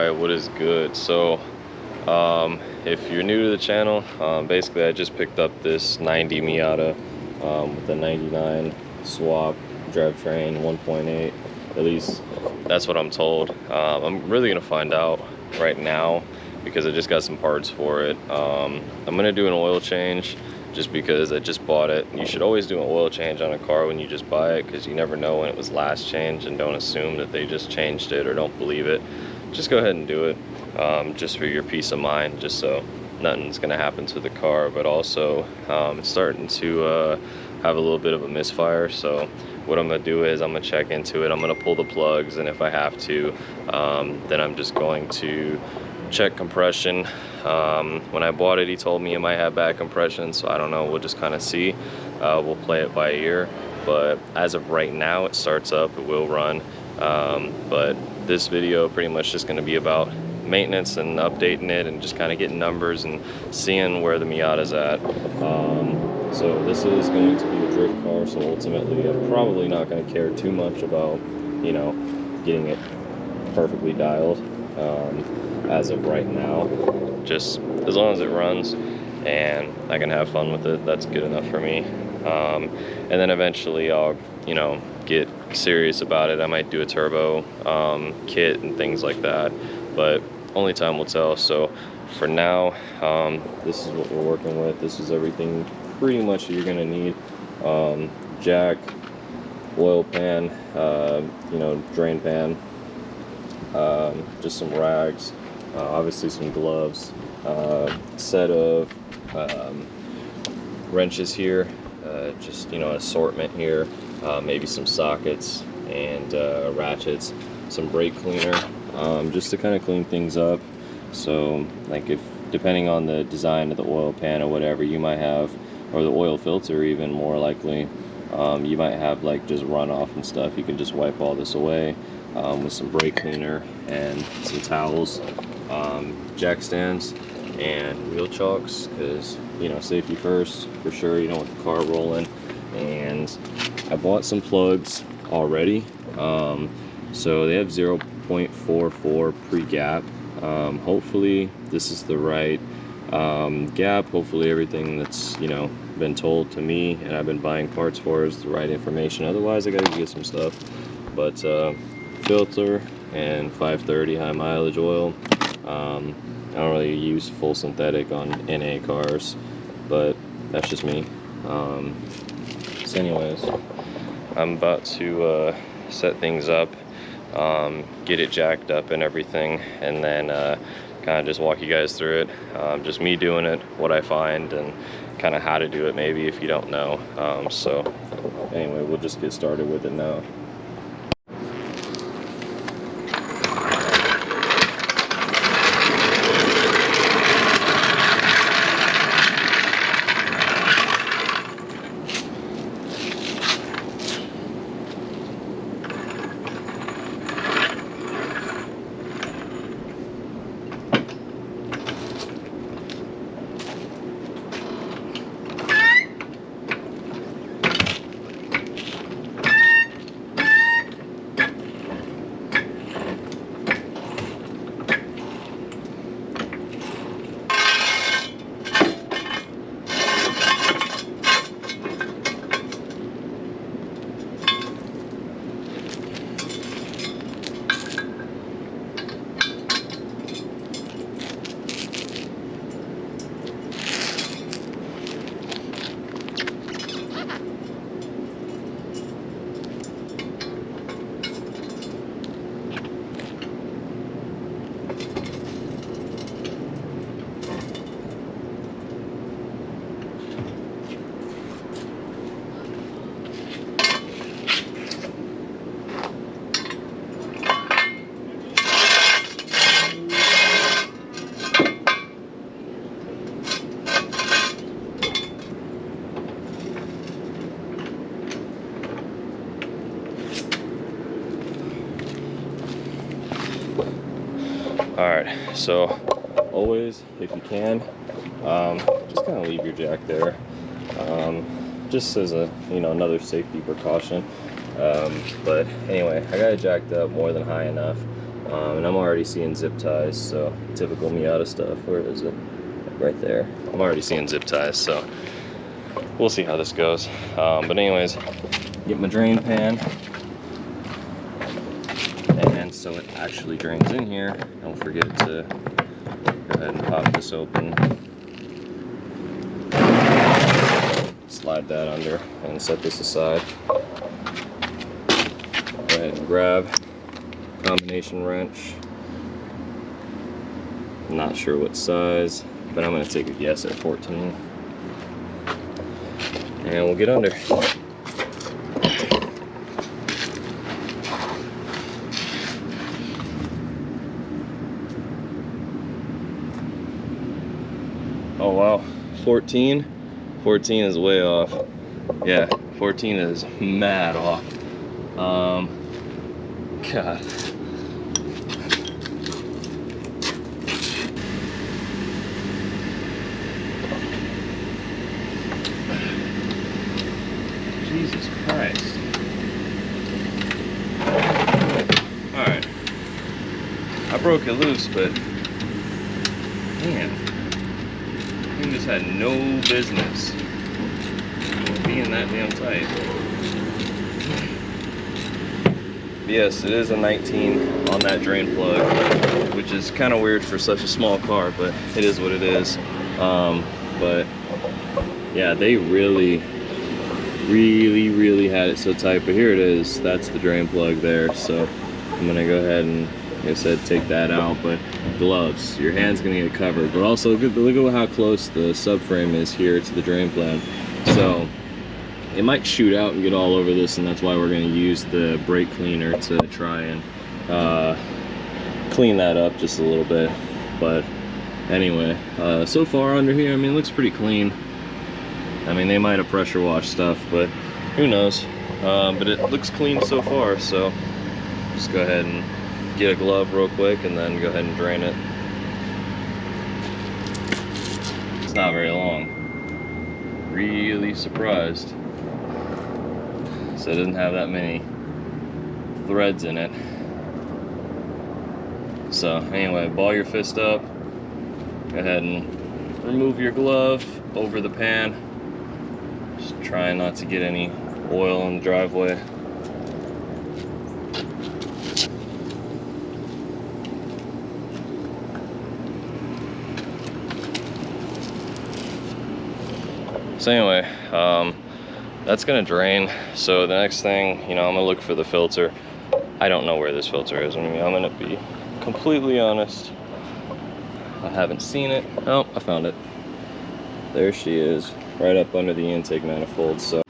Alright, what is good? So if you're new to the channel, basically I just picked up this 90 Miata with a 99 swap drivetrain 1.8. At least that's what I'm told. I'm really gonna find out right now because I just got some parts for it. I'm gonna do an oil change just because I just bought it. You should always do an oil change on a car when you just buy it, because you never know when it was last changed, and don't assume that they just changed it or don't believe it. Just go ahead and do it, just for your peace of mind, just so nothing's gonna happen to the car. But also it's starting to have a little bit of a misfire, so what I'm gonna do is I'm gonna check into it. I'm gonna pull the plugs, and if I have to, then I'm just going to check compression. When I bought it, he told me it might have bad compression, so I don't know, we'll just kind of see. We'll play it by ear, but as of right now it starts up, it will run. But this video pretty much just going to be about maintenance and updating it and just kind of getting numbers and seeing where the Miata's at. So this is going to be a drift car, so ultimately I'm probably not going to care too much about, you know, getting it perfectly dialed. As of right now, just as long as it runs and I can have fun with it, that's good enough for me. And then eventually I'll, you know, get serious about it. I might do a turbo kit and things like that, but only time will tell. So for now, this is what we're working with. This is everything pretty much that you're gonna need. Jack, oil pan, you know, drain pan, just some rags, obviously some gloves, set of wrenches here, just, you know, assortment here, maybe some sockets and ratchets, some brake cleaner, just to kind of clean things up. So like, if depending on the design of the oil pan or whatever, you might have, or the oil filter even more likely, you might have like just runoff and stuff. You can just wipe all this away with some brake cleaner and some towels, jack stands and wheel chocks, because, you know, safety first for sure. You don't want the car rolling. And I bought some plugs already, so they have 0.44 pre-gap. Hopefully this is the right gap. Hopefully everything that's, you know, been told to me and I've been buying parts for is the right information. Otherwise I gotta get some stuff. But filter and 530 high mileage oil. I don't really use full synthetic on NA cars, but that's just me. So anyways, I'm about to set things up, get it jacked up and everything, and then kind of just walk you guys through it. Just me doing it, what I find, and kind of how to do it maybe if you don't know. So anyway, we'll just get started with it now. Alright, so always, if you can, just kind of leave your jack there, just as a, you know, another safety precaution. But anyway, I got it jacked up more than high enough, And I'm already seeing zip ties, so typical Miata stuff. Where is it? Right there. I'm already seeing zip ties, so we'll see how this goes. But anyways, get my drain pan. And so it actually drains in here. Don't forget to go ahead and pop this open. Slide that under and set this aside. Go ahead and grab combination wrench. I'm not sure what size, but I'm going to take a guess at 14. And we'll get under. Oh wow, 14? 14 is way off. Yeah, 14 is mad off. God. Jesus Christ. Alright. I broke it loose, but man, thing just had no business being that damn tight. Yes, it is a 19 on that drain plug, which is kind of weird for such a small car, but it is what it is. But yeah, they really had it so tight. But here it is. That's the drain plug there. So I'm gonna go ahead and, like I said, take that out. But gloves, your hand's gonna get covered. But also look at how close the subframe is here to the drain plug. So it might shoot out and get all over this, and that's why we're going to use the brake cleaner to try and clean that up just a little bit. But anyway, so far under here, I mean, it looks pretty clean. I mean, they might have pressure washed stuff, but who knows. But it looks clean so far, so just go ahead and get a glove real quick and then go ahead and drain it. It's not very long. Really surprised. So it doesn't have that many threads in it. So anyway, ball your fist up. Go ahead and remove your glove over the pan. Just trying not to get any oil in the driveway. So anyway, that's gonna drain. So the next thing, you know, I'm gonna look for the filter. I don't know where this filter is. I mean, I'm gonna be completely honest. I haven't seen it. Oh, I found it. There she is, right up under the intake manifold. So,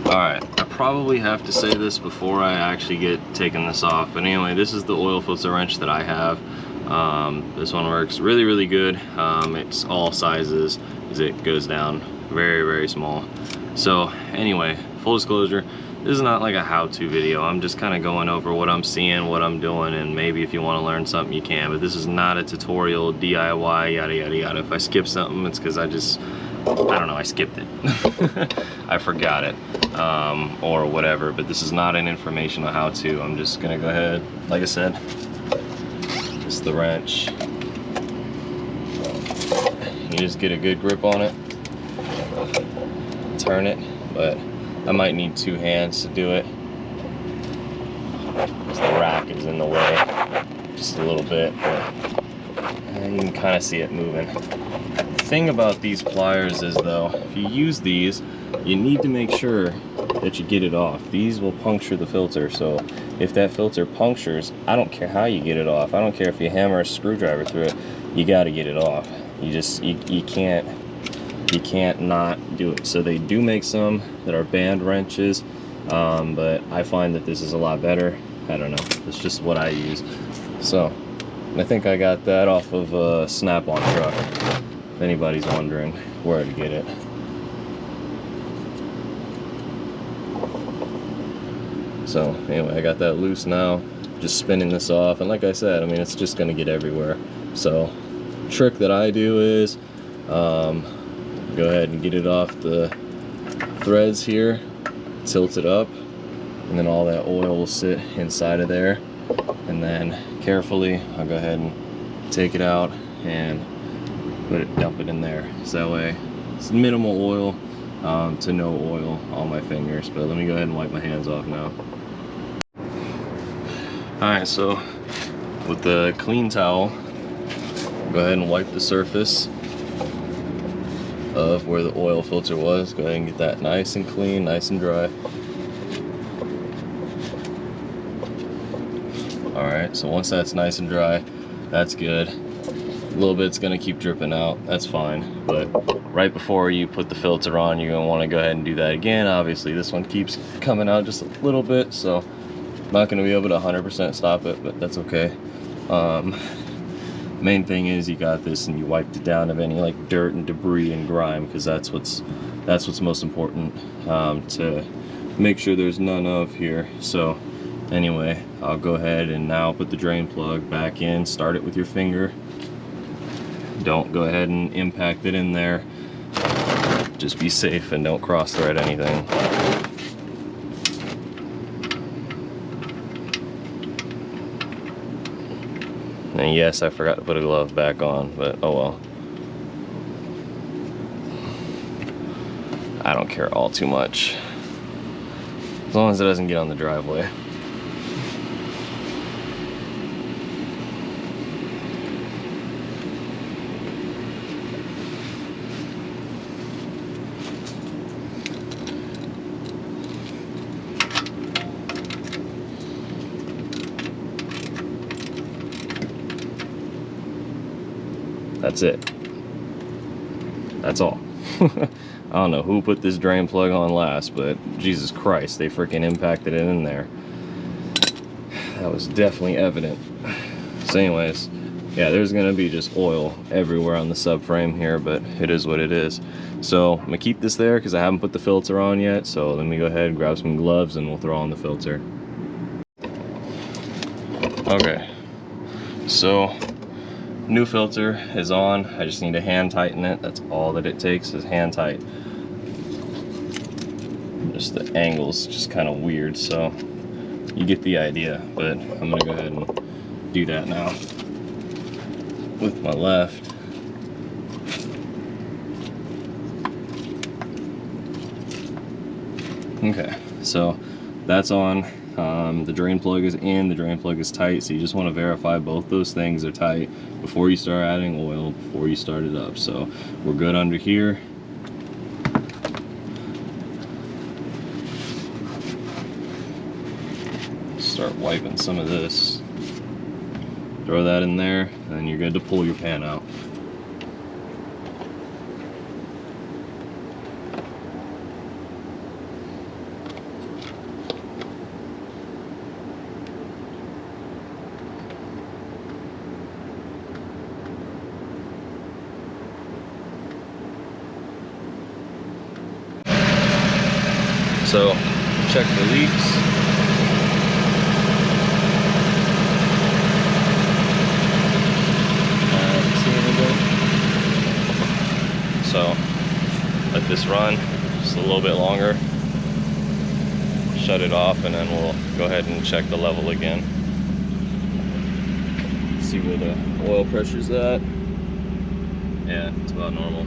all right, I probably have to say this before I actually get taking this off. But anyway, this is the oil filter wrench that I have. This one works really good. It's all sizes, as it goes down very small. So anyway, full disclosure, this is not like a how-to video. I'm just kind of going over what I'm seeing, what I'm doing, and maybe if you want to learn something you can, but this is not a tutorial, DIY, yada yada. If I skip something, it's because I don't know, I skipped it. I forgot it, or whatever. But this is not an informational how-to. I'm just gonna go ahead, like I said, this is the wrench. You just get a good grip on it, turn it, but I might need two hands to do it because the rack is in the way just a little bit, but you can kind of see it moving. The thing about these pliers is, though, if you use these, you need to make sure that you get it off. These will puncture the filter, so if that filter punctures, I don't care how you get it off. I don't care if you hammer a screwdriver through it, you got to get it off. You can't not do it. So they do make some that are band wrenches, but I find that this is a lot better. I don't know, it's just what I use. So I think I got that off of a Snap-on truck, if anybody's wondering where to get it. So anyway, I got that loose now, just spinning this off, and like I said, I mean, it's just gonna get everywhere. So trick that I do is go ahead and get it off the threads here, tilt it up, and then all that oil will sit inside of there. And then carefully, I'll go ahead and take it out and dump it in there. So that way it's minimal oil to no oil on my fingers. But let me go ahead and wipe my hands off now. Alright, so with the clean towel, go ahead and wipe the surface of where the oil filter was. Go ahead and get that nice and clean, nice and dry. Alright, so once that's nice and dry, that's good. A little bit's gonna keep dripping out, that's fine. But right before you put the filter on, you're gonna wanna go ahead and do that again. Obviously, this one keeps coming out just a little bit, so I'm not gonna be able to 100% stop it, but that's okay. Main thing is you got this and you wiped it down of any like dirt and debris and grime, because that's what's most important, to make sure there's none of here. So anyway, I'll go ahead and now put the drain plug back in. Start it with your finger. Don't go ahead and impact it in there. Just be safe and don't cross thread anything. And yes, I forgot to put a glove back on, but oh well. I don't care all too much, as long as it doesn't get on the driveway. That's it. That's all. I don't know who put this drain plug on last, but Jesus Christ, they freaking impacted it in there. That was definitely evident. So anyways, yeah, there's gonna be just oil everywhere on the subframe here, but it is what it is. So I'm gonna keep this there because I haven't put the filter on yet. So let me go ahead and grab some gloves and we'll throw on the filter. Okay, so new filter is on. I just need to hand tighten it. That's all that it takes is hand tight. Just the angle's just kind of weird, so you get the idea. But I'm gonna go ahead and do that now with my left. Okay, so that's on. The drain plug is in, the drain plug is tight, so you just want to verify both those things are tight before you start adding oil, before you start it up. So we're good under here. Start wiping some of this. Throw that in there, and then you're good to pull your pan out. So check the leaks. See anything? So let this run just a little bit longer. Shut it off, and then we'll go ahead and check the level again. See where the oil pressure's at. Yeah, it's about normal.